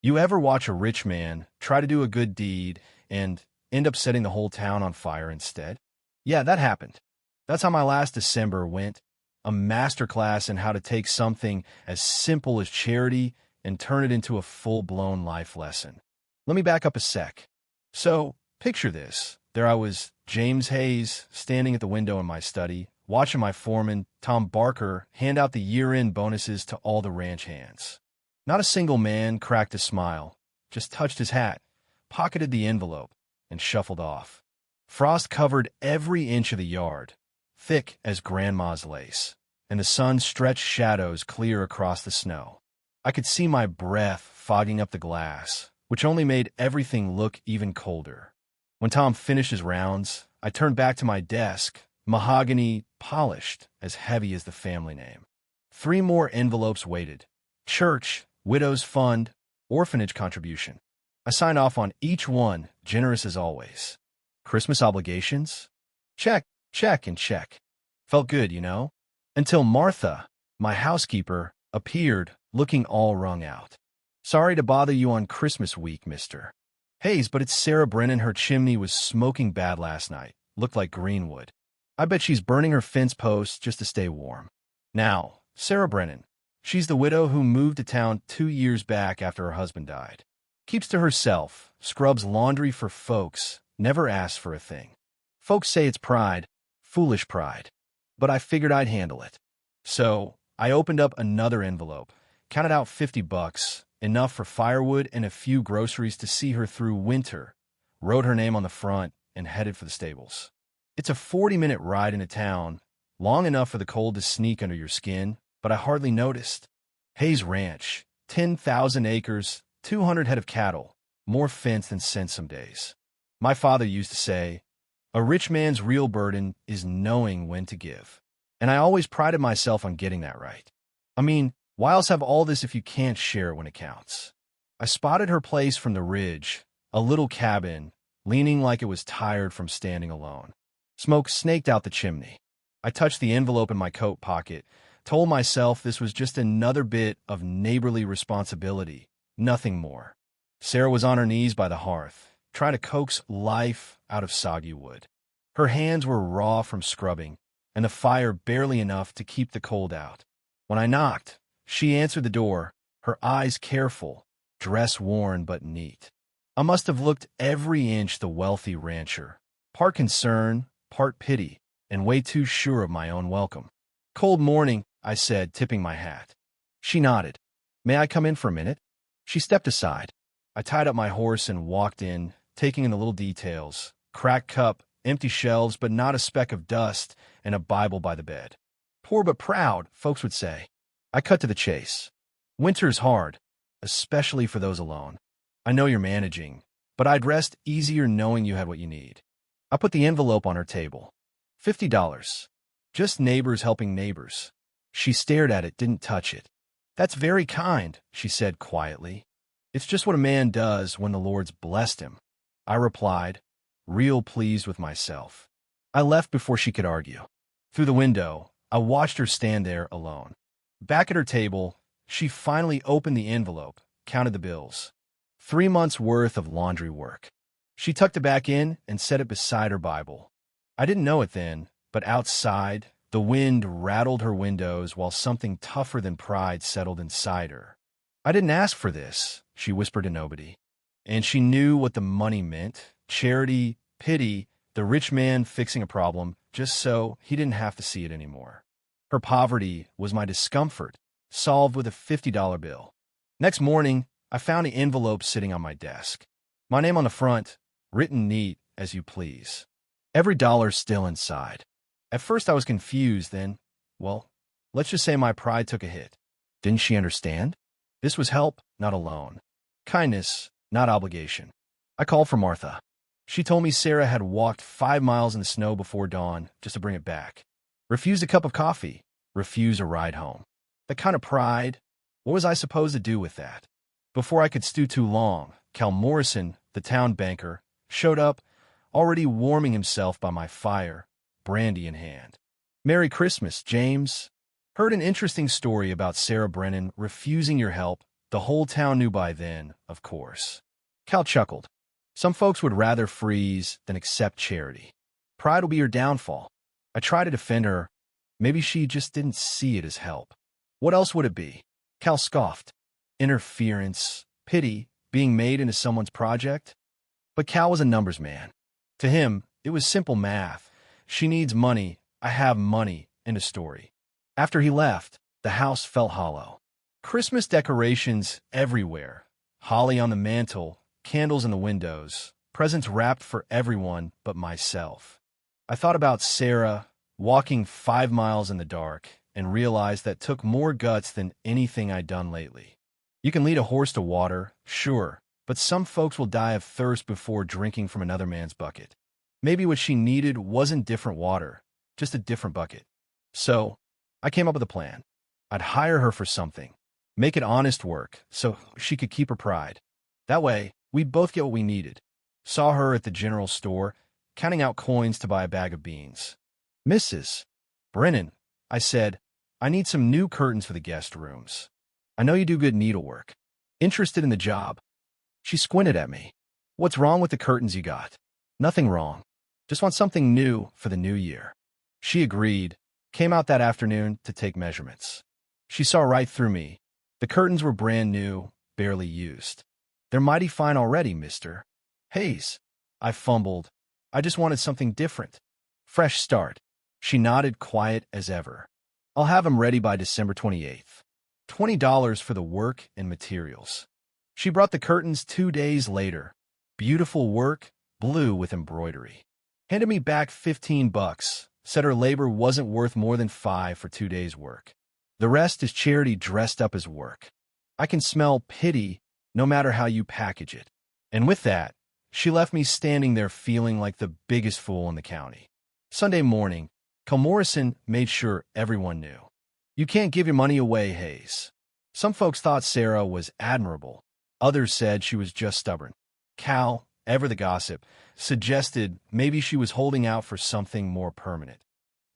You ever watch a rich man try to do a good deed and end up setting the whole town on fire instead? Yeah, that happened. That's how my last December went. A masterclass in how to take something as simple as charity and turn it into a full-blown life lesson. Let me back up a sec. So, picture this. There I was, James Hayes, standing at the window in my study, watching my foreman, Tom Barker, hand out the year-end bonuses to all the ranch hands. Not a single man cracked a smile, just touched his hat, pocketed the envelope, and shuffled off. Frost covered every inch of the yard, thick as grandma's lace, and the sun stretched shadows clear across the snow. I could see my breath fogging up the glass, which only made everything look even colder. When Tom finished his rounds, I turned back to my desk, mahogany polished, as heavy as the family name. 3 more envelopes waited. Church, widow's fund, orphanage contribution. I signed off on each one, generous as always. Christmas obligations? Check, check, and check. Felt good, you know? Until Martha, my housekeeper, appeared, looking all wrung out. Sorry to bother you on Christmas week, Mr. Hayes, but it's Sarah Brennan. Her chimney was smoking bad last night. Looked like greenwood. I bet she's burning her fence posts just to stay warm. Now, Sarah Brennan. She's the widow who moved to town 2 years back after her husband died. Keeps to herself, scrubs laundry for folks, never asks for a thing. Folks say it's pride, foolish pride. But I figured I'd handle it. So, I opened up another envelope, counted out $50, enough for firewood and a few groceries to see her through winter, wrote her name on the front, and headed for the stables. It's a 40-minute ride into town, long enough for the cold to sneak under your skin, but I hardly noticed. Hayes Ranch, 10,000 acres, 200 head of cattle, more fence than sense some days. My father used to say, a rich man's real burden is knowing when to give. And I always prided myself on getting that right. I mean, why else have all this if you can't share it when it counts? I spotted her place from the ridge, a little cabin, leaning like it was tired from standing alone. Smoke snaked out the chimney. I touched the envelope in my coat pocket, told myself this was just another bit of neighborly responsibility, nothing more. Sarah was on her knees by the hearth, trying to coax life out of soggy wood. Her hands were raw from scrubbing, and the fire barely enough to keep the cold out. When I knocked, she answered the door, her eyes careful, dress worn but neat. I must have looked every inch the wealthy rancher, part concern, part pity, and way too sure of my own welcome. Cold morning, I said, tipping my hat. She nodded. May I come in for a minute? She stepped aside. I tied up my horse and walked in, taking in the little details. Cracked cup, empty shelves, but not a speck of dust, and a Bible by the bed. Poor but proud, folks would say. I cut to the chase. Winter's hard, especially for those alone. I know you're managing, but I'd rest easier knowing you had what you need. I put the envelope on her table. $50. Just neighbors helping neighbors. She stared at it, didn't touch it. That's very kind, she said quietly. It's just what a man does when the Lord's blessed him. I replied, real pleased with myself. I left before she could argue. Through the window, I watched her stand there alone. Back at her table, she finally opened the envelope, counted the bills. 3 months' worth of laundry work. She tucked it back in and set it beside her Bible. I didn't know it then, but outside, the wind rattled her windows while something tougher than pride settled inside her. I didn't ask for this, she whispered to nobody. And she knew what the money meant. Charity, pity, the rich man fixing a problem, just so he didn't have to see it anymore. Her poverty was my discomfort, solved with a $50 bill. Next morning, I found the envelope sitting on my desk. My name on the front, written neat, as you please. Every dollar still inside. At first I was confused, then, well, let's just say my pride took a hit. Didn't she understand? This was help, not a loan. Kindness, not obligation. I called for Martha. She told me Sarah had walked 5 miles in the snow before dawn just to bring it back. Refused a cup of coffee. Refused a ride home. That kind of pride, what was I supposed to do with that? Before I could stew too long, Cal Morrison, the town banker, showed up, already warming himself by my fire, brandy in hand. Merry Christmas, James. Heard an interesting story about Sarah Brennan refusing your help, The whole town knew by then, of course. Cal chuckled. Some folks would rather freeze than accept charity. Pride will be your downfall. I tried to defend her. Maybe she just didn't see it as help. What else would it be? Cal scoffed. Interference, pity, being made into someone's project? But Cal was a numbers man. To him, it was simple math. She needs money. I have money. End of story. After he left, the house felt hollow. Christmas decorations everywhere. Holly on the mantle, candles in the windows, presents wrapped for everyone but myself. I thought about Sarah walking 5 miles in the dark and realized that took more guts than anything I'd done lately. You can lead a horse to water, sure, but some folks will die of thirst before drinking from another man's bucket. Maybe what she needed wasn't different water, just a different bucket. So, I came up with a plan. I'd hire her for something, make it honest work so she could keep her pride. That way, we'd both get what we needed. Saw her at the general store, counting out coins to buy a bag of beans. Mrs. Brennan, I said, I need some new curtains for the guest rooms. I know you do good needlework. Interested in the job? She squinted at me. What's wrong with the curtains you got? Nothing wrong. Just want something new for the new year. She agreed, came out that afternoon to take measurements. She saw right through me. The curtains were brand new, barely used. They're mighty fine already, mister. Hayes. I fumbled. I just wanted something different. Fresh start. She nodded, quiet as ever. I'll have 'em ready by December 28th. $20 for the work and materials. She brought the curtains 2 days later. Beautiful work, blue with embroidery. Handed me back $15, said her labor wasn't worth more than $5 for 2 days' work. The rest is charity dressed up as work. I can smell pity no matter how you package it. And with that, she left me standing there feeling like the biggest fool in the county. Sunday morning, Cal Morrison made sure everyone knew. You can't give your money away, Hayes. Some folks thought Sarah was admirable. Others said she was just stubborn. Cal, ever the gossip, suggested maybe she was holding out for something more permanent.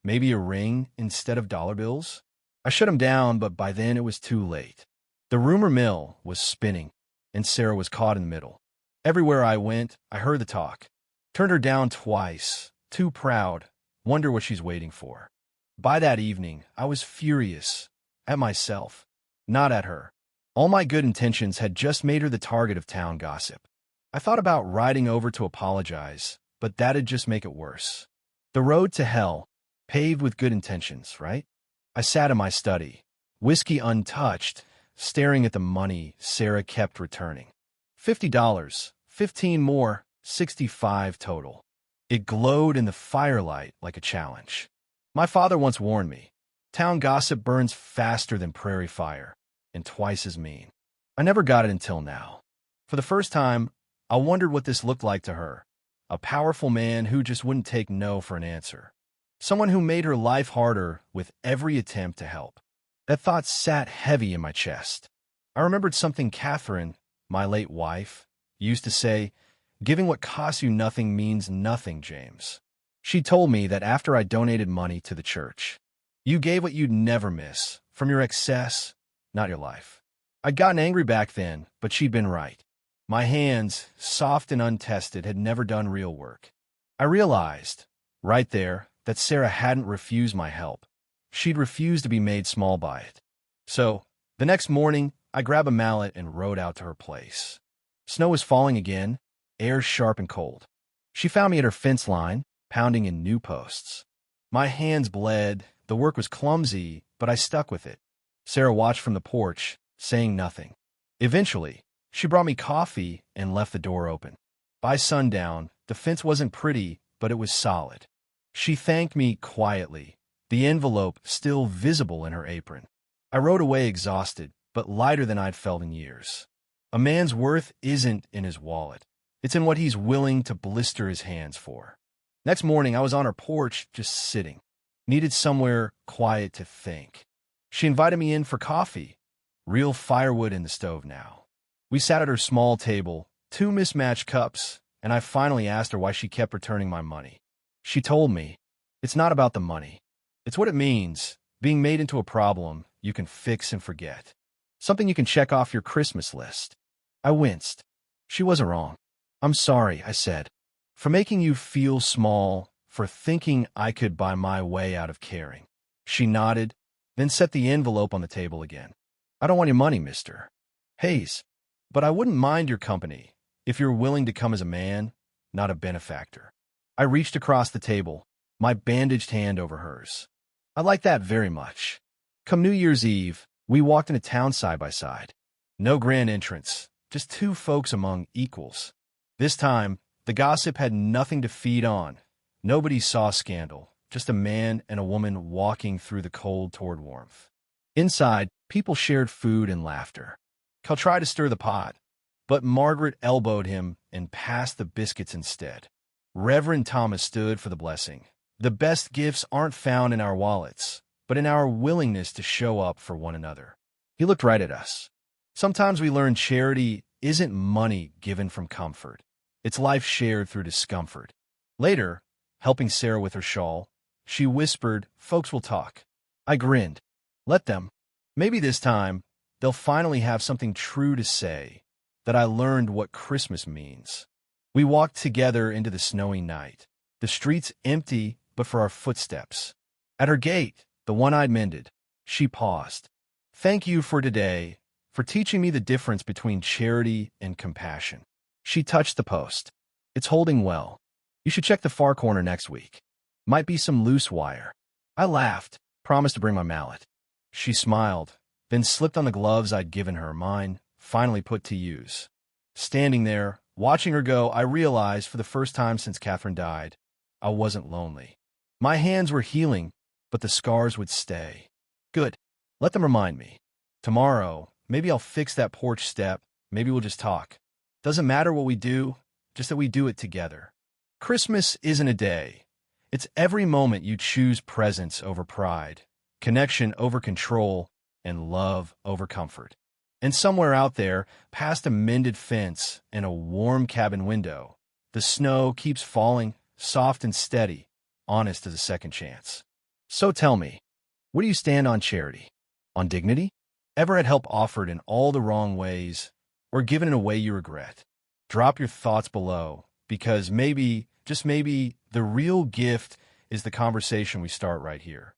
Maybe a ring instead of dollar bills? I shut him down, but by then it was too late. The rumor mill was spinning, and Sarah was caught in the middle. Everywhere I went, I heard the talk. Turned her down twice. Too proud. Wonder what she's waiting for. By that evening, I was furious. At myself. Not at her. All my good intentions had just made her the target of town gossip. I thought about riding over to apologize, but that'd just make it worse. The road to hell, paved with good intentions, right? I sat in my study, whiskey untouched, staring at the money Sarah kept returning. $50, 15 more, 65 total. It glowed in the firelight like a challenge. My father once warned me, town gossip burns faster than prairie fire, and twice as mean. I never got it until now. For the first time, I wondered what this looked like to her. A powerful man who just wouldn't take no for an answer. Someone who made her life harder with every attempt to help. That thought sat heavy in my chest. I remembered something Catherine, my late wife, used to say, giving what costs you nothing means nothing, James. She told me that after I donated money to the church, you gave what you'd never miss, from your excess, not your life. I'd gotten angry back then, but she'd been right. My hands, soft and untested, had never done real work. I realized, right there, that Sarah hadn't refused my help. She'd refused to be made small by it. So, the next morning, I grabbed a mallet and rode out to her place. Snow was falling again, air sharp and cold. She found me at her fence line, pounding in new posts. My hands bled, the work was clumsy, but I stuck with it. Sarah watched from the porch, saying nothing. Eventually, she brought me coffee and left the door open. By sundown, the fence wasn't pretty, but it was solid. She thanked me quietly, the envelope still visible in her apron. I rode away exhausted, but lighter than I'd felt in years. A man's worth isn't in his wallet. It's in what he's willing to blister his hands for. Next morning, I was on her porch, just sitting. Needed somewhere quiet to think. She invited me in for coffee. Real firewood in the stove now. We sat at her small table, 2 mismatched cups, and I finally asked her why she kept returning my money. She told me, it's not about the money. It's what it means, being made into a problem you can fix and forget. Something you can check off your Christmas list. I winced. She wasn't wrong. I'm sorry, I said, for making you feel small, for thinking I could buy my way out of caring. She nodded, then set the envelope on the table again. I don't want your money, Mr. Hayes, but I wouldn't mind your company if you're willing to come as a man, not a benefactor. I reached across the table, my bandaged hand over hers. I like that very much. Come New Year's Eve, we walked into town side by side. No grand entrance, just two folks among equals. This time, the gossip had nothing to feed on. Nobody saw scandal, just a man and a woman walking through the cold toward warmth. Inside, people shared food and laughter. Cal tried to stir the pot, but Margaret elbowed him and passed the biscuits instead. Reverend Thomas stood for the blessing. The best gifts aren't found in our wallets, but in our willingness to show up for one another. He looked right at us. Sometimes we learn charity isn't money given from comfort. It's life shared through discomfort. Later, helping Sarah with her shawl, she whispered, "Folks will talk." I grinned. Let them. Maybe this time, they'll finally have something true to say, that I learned what Christmas means. We walked together into the snowy night. The streets empty, but for our footsteps. At her gate, the one I'd mended, she paused. Thank you for today, for teaching me the difference between charity and compassion. She touched the post. It's holding well. You should check the far corner next week. Might be some loose wire. I laughed, promised to bring my mallet. She smiled, then slipped on the gloves I'd given her, mine, finally put to use. Standing there, watching her go, I realized for the first time since Catherine died, I wasn't lonely. My hands were healing, but the scars would stay. Good. Let them remind me. Tomorrow, maybe I'll fix that porch step. Maybe we'll just talk. Doesn't matter what we do, just that we do it together. Christmas isn't a day. It's every moment you choose presence over pride, connection over control, and love over comfort. And somewhere out there, past a mended fence and a warm cabin window, the snow keeps falling, soft and steady, honest as a second chance. So tell me, where do you stand on charity? On dignity? Ever had help offered in all the wrong ways, or given in a way you regret? Drop your thoughts below, because maybe, just maybe, the real gift is the conversation we start right here.